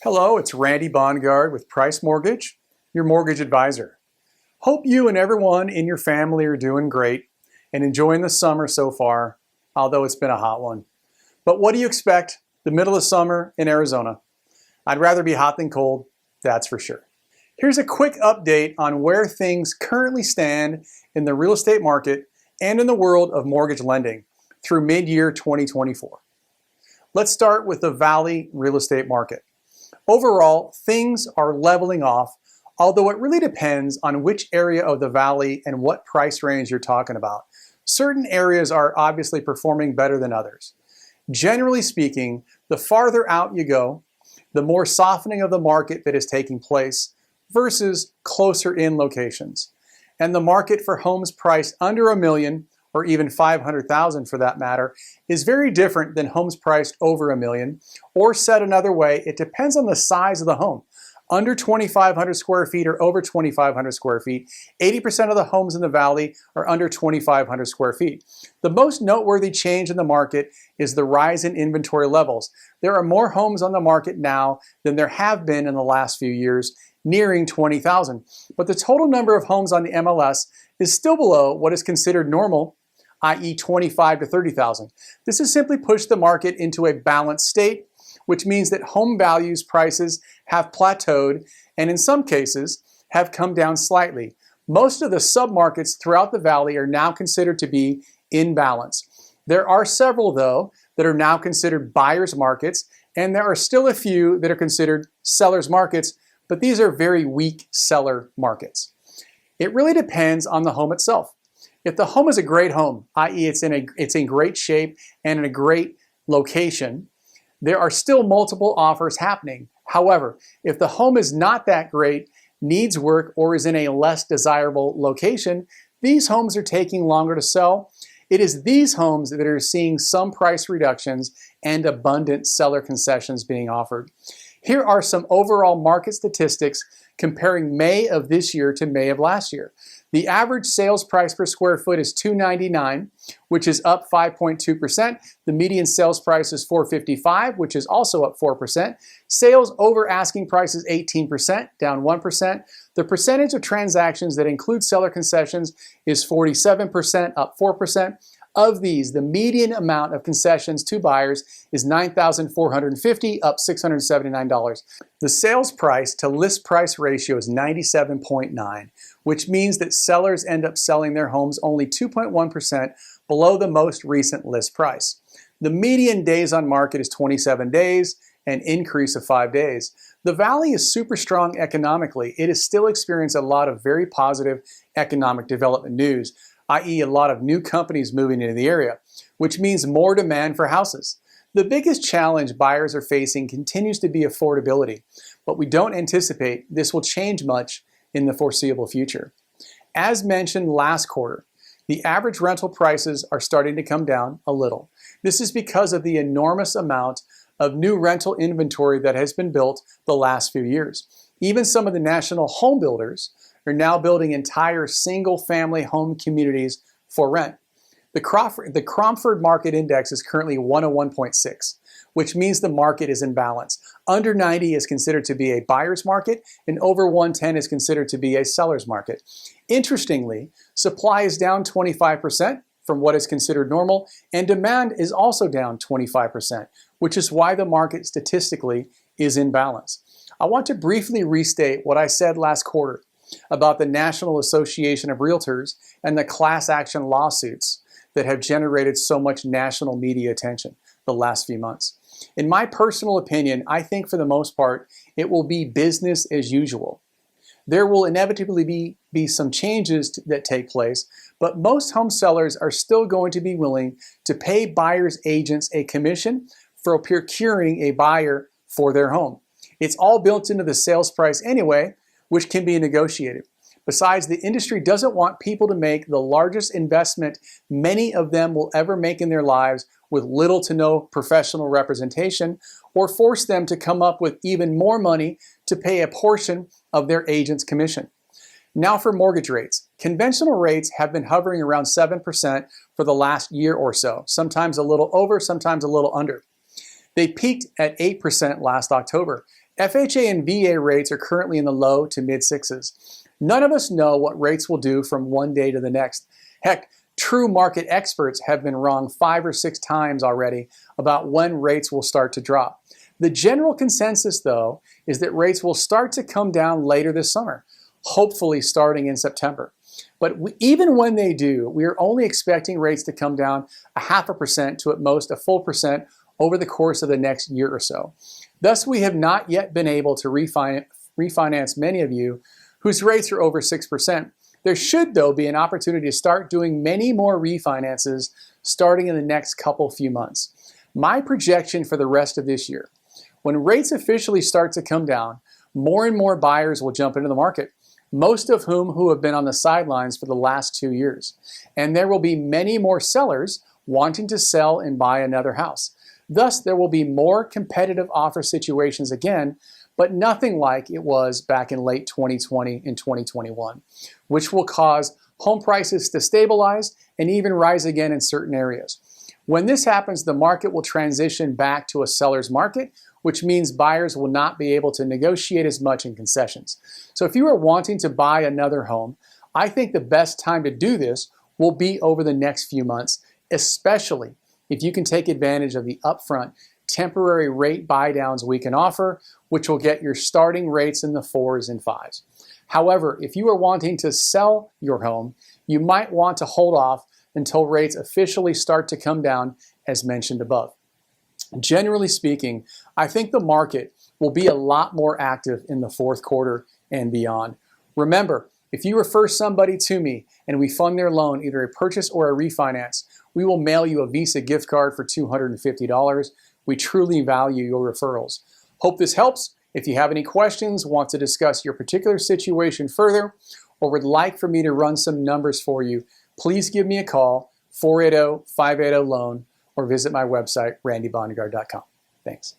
Hello, it's Randy Bongard with Price Mortgage, your mortgage advisor. Hope you and everyone in your family are doing great and enjoying the summer so far, although it's been a hot one. But what do you expect the middle of summer in Arizona? I'd rather be hot than cold, that's for sure. Here's a quick update on where things currently stand in the real estate market and in the world of mortgage lending through mid-year 2024. Let's start with the Valley real estate market. Overall, things are leveling off, although it really depends on which area of the valley and what price range you're talking about. Certain areas are obviously performing better than others. Generally speaking, the farther out you go, the more softening of the market that is taking place versus closer in locations. And the market for homes priced under $1 million, or even $500,000 for that matter, is very different than homes priced over $1 million, or said another way, it depends on the size of the home. Under 2,500 square feet or over 2,500 square feet, 80% of the homes in the valley are under 2,500 square feet. The most noteworthy change in the market is the rise in inventory levels. There are more homes on the market now than there have been in the last few years, nearing 20,000. But the total number of homes on the MLS is still below what is considered normal, i.e. 25 to 30,000. This has simply pushed the market into a balanced state, which means that home values prices have plateaued and in some cases have come down slightly. Most of the submarkets throughout the valley are now considered to be in balance. There are several, though, that are now considered buyers markets, and there are still a few that are considered sellers markets, but these are very weak seller markets. It really depends on the home itself. If the home is a great home, i.e. it's in great shape and in a great location, there are still multiple offers happening. However, if the home is not that great, needs work, or is in a less desirable location, these homes are taking longer to sell. It is these homes that are seeing some price reductions and abundant seller concessions being offered. Here are some overall market statistics comparing May of this year to May of last year. The average sales price per square foot is $299, which is up 5.2%. The median sales price is $455, which is also up 4%. Sales over asking price is 18%, down 1%. The percentage of transactions that include seller concessions is 47%, up 4%. Of these, the median amount of concessions to buyers is $9,450, up $679. The sales price to list price ratio is 97.9, which means that sellers end up selling their homes only 2.1% below the most recent list price. The median days on market is 27 days, an increase of 5 days. The valley is super strong economically. It has still experienced a lot of very positive economic development news, i.e. a lot of new companies moving into the area, which means more demand for houses. The biggest challenge buyers are facing continues to be affordability, but we don't anticipate this will change much in the foreseeable future. As mentioned last quarter, the average rental prices are starting to come down a little. This is because of the enormous amount of new rental inventory that has been built the last few years. Even some of the national home builders are now building entire single-family home communities for rent. The Cromford Market Index is currently 101.6, which means the market is in balance. Under 90 is considered to be a buyer's market, and over 110 is considered to be a seller's market. Interestingly, supply is down 25% from what is considered normal, and demand is also down 25%, which is why the market statistically is in balance. I want to briefly restate what I said last quarter about the National Association of Realtors and the class action lawsuits that have generated so much national media attention the last few months. In my personal opinion, I think for the most part, it will be business as usual. There will inevitably be some changes that take place, but most home sellers are still going to be willing to pay buyers' agents a commission for procuring a buyer for their home. It's all built into the sales price anyway, which can be negotiated. Besides, the industry doesn't want people to make the largest investment many of them will ever make in their lives with little to no professional representation, or force them to come up with even more money to pay a portion of their agent's commission. Now for mortgage rates. Conventional rates have been hovering around 7% for the last year or so, sometimes a little over, sometimes a little under. They peaked at 8% last October. FHA and VA rates are currently in the low to mid sixes. None of us know what rates will do from one day to the next. Heck, true market experts have been wrong 5 or 6 times already about when rates will start to drop. The general consensus, though, is that rates will start to come down later this summer, hopefully starting in September. But even when they do, we are only expecting rates to come down 0.5% to at most a full percent over the course of the next year or so. Thus, we have not yet been able to refinance many of you whose rates are over 6%. There should, though, be an opportunity to start doing many more refinances starting in the next few months. My projection for the rest of this year, when rates officially start to come down, more and more buyers will jump into the market, most of whom have been on the sidelines for the last 2 years. And there will be many more sellers wanting to sell and buy another house. Thus, there will be more competitive offer situations again, but nothing like it was back in late 2020 and 2021, which will cause home prices to stabilize and even rise again in certain areas. When this happens, the market will transition back to a seller's market, which means buyers will not be able to negotiate as much in concessions. So if you are wanting to buy another home, I think the best time to do this will be over the next few months, especially if you can take advantage of the upfront temporary rate buy downs we can offer, which will get your starting rates in the 4s and 5s. However, if you are wanting to sell your home, you might want to hold off until rates officially start to come down, as mentioned above. Generally speaking, I think the market will be a lot more active in the fourth quarter and beyond. Remember, if you refer somebody to me and we fund their loan, either a purchase or a refinance, we will mail you a Visa gift card for $250. We truly value your referrals. Hope this helps. If you have any questions, want to discuss your particular situation further, or would like for me to run some numbers for you, please give me a call, 480-580-LOAN, or visit my website, randybondgard.com. Thanks.